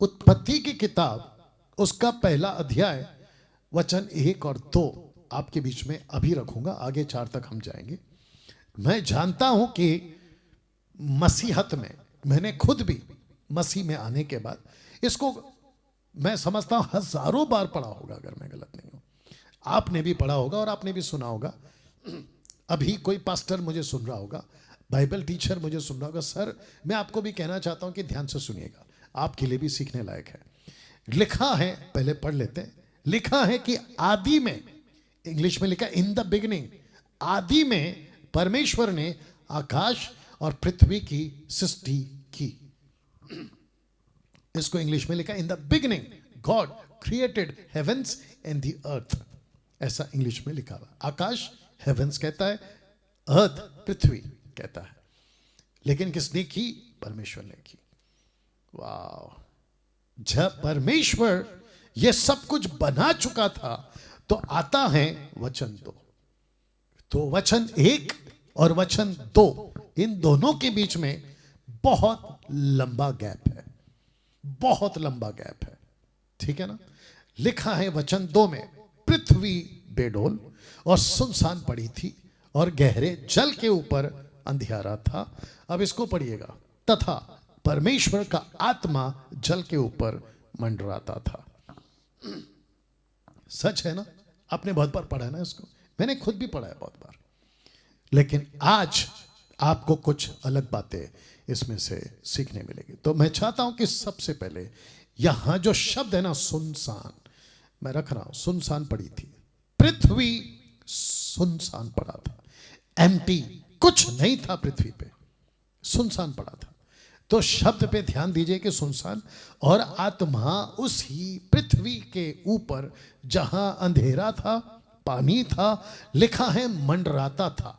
उत्पत्ति की किताब उसका पहला अध्याय वचन 1 और 2 आपके बीच में अभी रखूंगा, आगे 4 तक हम जाएंगे। मैं जानता हूं कि मसीहत में मैंने खुद भी मसीह में आने के बाद इसको मैं समझता हूं हजारों बार पढ़ा होगा, अगर मैं गलत नहीं हूं। आपने भी पढ़ा होगा और आपने भी सुना होगा। अभी कोई पास्टर मुझे सुन रहा होगा, बाइबल टीचर मुझे सुन रहा होगा। सर मैं आपको भी कहना चाहता हूं कि ध्यान से सुनिएगा, आपके लिए भी सीखने लायक है। लिखा है, पहले पढ़ लेते हैं। लिखा है कि आदि में, इंग्लिश में लिखा इन द बिगिनिंग, आदि में परमेश्वर ने आकाश और पृथ्वी की सृष्टि की। इसको इंग्लिश में लिखा in the beginning God created heaven's and the earth, ऐसा इंग्लिश में लिखा हुआ। आकाश हेवेंस कहता है, अर्थ पृथ्वी कहता है। लेकिन किसने की? परमेश्वर ने की। वाह! जब परमेश्वर यह सब कुछ बना चुका था तो आता है वचन 2। तो वचन 1 और वचन 2, इन दोनों के बीच में बहुत लंबा गैप है, बहुत लंबा गैप है, ठीक है ना। लिखा है वचन 2 में, पृथ्वी बेडोल और सुनसान पड़ी थी और गहरे जल के ऊपर अंधियारा था। अब इसको पढ़िएगा, तथा परमेश्वर का आत्मा जल के ऊपर मंडराता था। सच है ना, आपने बहुत बार पढ़ा है ना इसको, मैंने खुद भी पढ़ा है बहुत बार। लेकिन आज आपको कुछ अलग बातें इसमें से सीखने मिलेगी। तो मैं चाहता हूं कि सबसे पहले यहां जो शब्द है ना, सुनसान, मैं रख रहा हूं, सुनसान पड़ी थी, पृथ्वी सुनसान पड़ा था, एम्प्टी, कुछ नहीं था पृथ्वी पे, सुनसान पड़ा था। तो शब्द पे ध्यान दीजिए कि सुनसान, और आत्मा उसी पृथ्वी के ऊपर जहां अंधेरा था, पानी था, लिखा है मंडराता था।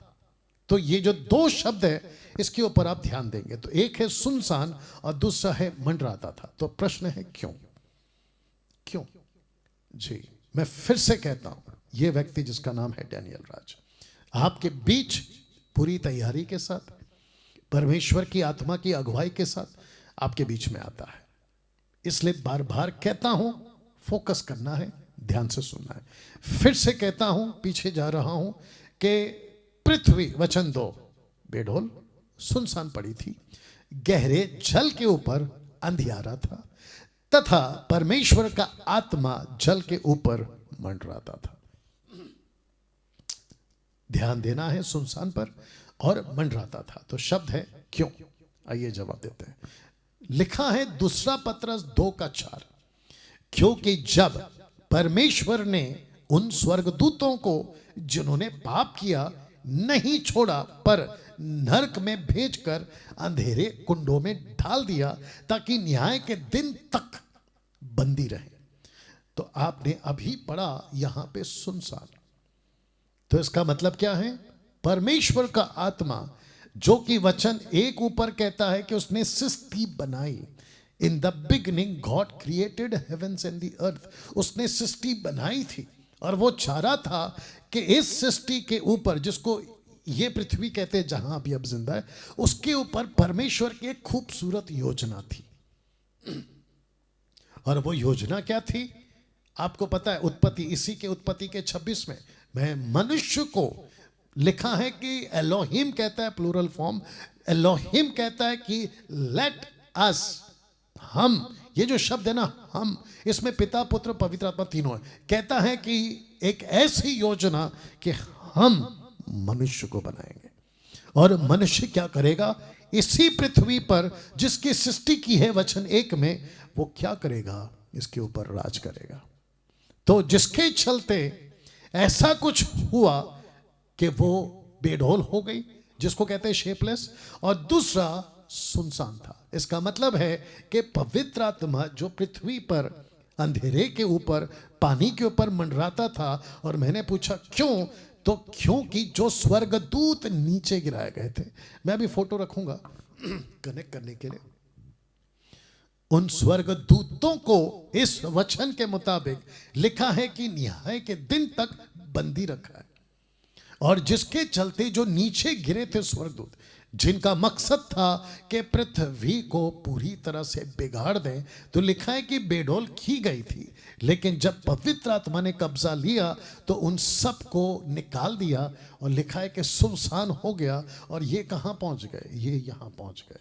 तो ये जो 2 शब्द है इसके ऊपर आप ध्यान देंगे। तो एक है सुनसान और दूसरा है मंडराता था। तो प्रश्न है क्यों? क्यों जी? मैं फिर से कहता हूं, यह व्यक्ति जिसका नाम है डैनियल राज आपके बीच पूरी तैयारी के साथ, परमेश्वर की आत्मा की अगुवाई के साथ आपके बीच में आता है। इसलिए बार बार कहता हूं, फोकस करना है, ध्यान से सुनना है। फिर से कहता हूं, पीछे जा रहा हूं, कि पृथ्वी, वचन 2, बेडोल सुनसान पड़ी थी, गहरे जल के ऊपर अंधियारा था, तथा परमेश्वर का आत्मा जल के ऊपर मंडराता था। ध्यान देना है सुनसान पर और मंडराता था। तो शब्द है क्यों, आइए जवाब देते हैं। लिखा है 2 पत्रस 2:4, क्योंकि जब परमेश्वर ने उन स्वर्गदूतों को जिन्होंने पाप किया नहीं छोड़ा, पर नरक में भेजकर अंधेरे कुंडों में डाल दिया, ताकि न्याय के दिन तक बंदी रहे। तो आपने अभी पढ़ा यहां पे सुनसान, तो इसका मतलब क्या है? परमेश्वर का आत्मा, जो कि वचन 1 ऊपर कहता है कि उसने सृष्टि बनाई, in the beginning God created heaven's and the earth, उसने सृष्टि बनाई थी और वो चाह रहा था कि इस सृष्टि के ऊपर, जिसको ये पृथ्वी कहते हैं जहां अभी अब जिंदा है, उसके ऊपर परमेश्वर की एक खूबसूरत योजना थी। और वो योजना क्या थी आपको पता है? उत्पत्ति, इसी के उत्पत्ति के 26 में मैं मनुष्य को, लिखा है कि एलोहिम कहता है, प्लूरल फॉर्म, एलोहिम कहता है कि लेट अस, हम, ये जो शब्द है ना हम, इसमें पिता पुत्र पवित्र आत्मा तीनों है। कहता है कि एक ऐसी योजना कि हम मनुष्य को बनाएंगे, और मनुष्य क्या करेगा? इसी पृथ्वी पर जिसकी सृष्टि की है वचन 1 में, वो क्या करेगा? इसके ऊपर राज करेगा। तो जिसके चलते ऐसा कुछ हुआ कि वो बेढोल हो गई, जिसको कहते हैं शेपलेस, और दूसरा सुनसान था। इसका मतलब है कि पवित्र आत्मा जो पृथ्वी पर अंधेरे के ऊपर, पानी के ऊपर मंडराता था। और मैंने पूछा क्यों? तो क्योंकि जो स्वर्गदूत नीचे गिराए गए थे, मैं अभी फोटो रखूंगा कनेक्ट करने के लिए, उन स्वर्गदूतों को इस वचन के मुताबिक लिखा है कि न्याय के दिन तक बंदी रखा है। और जिसके चलते जो नीचे गिरे थे स्वर्गदूत, जिनका मकसद था कि पृथ्वी को पूरी तरह से बिगाड़ दें। तो लिखा है कि बेडोल की गई थी, लेकिन जब पवित्र आत्मा ने कब्जा लिया तो उन सब को निकाल दिया, और लिखा है कि सुनसान हो गया। और ये कहां पहुंच गए? ये यहां पहुंच गए।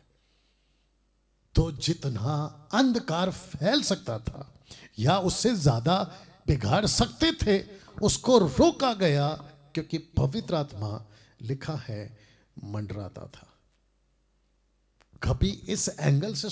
तो जितना अंधकार फैल सकता था या उससे ज्यादा बिगाड़ सकते थे, उसको रोका गया, क्योंकि पवित्र आत्मा लिखा है मंडराता था। कभी इस एंगल से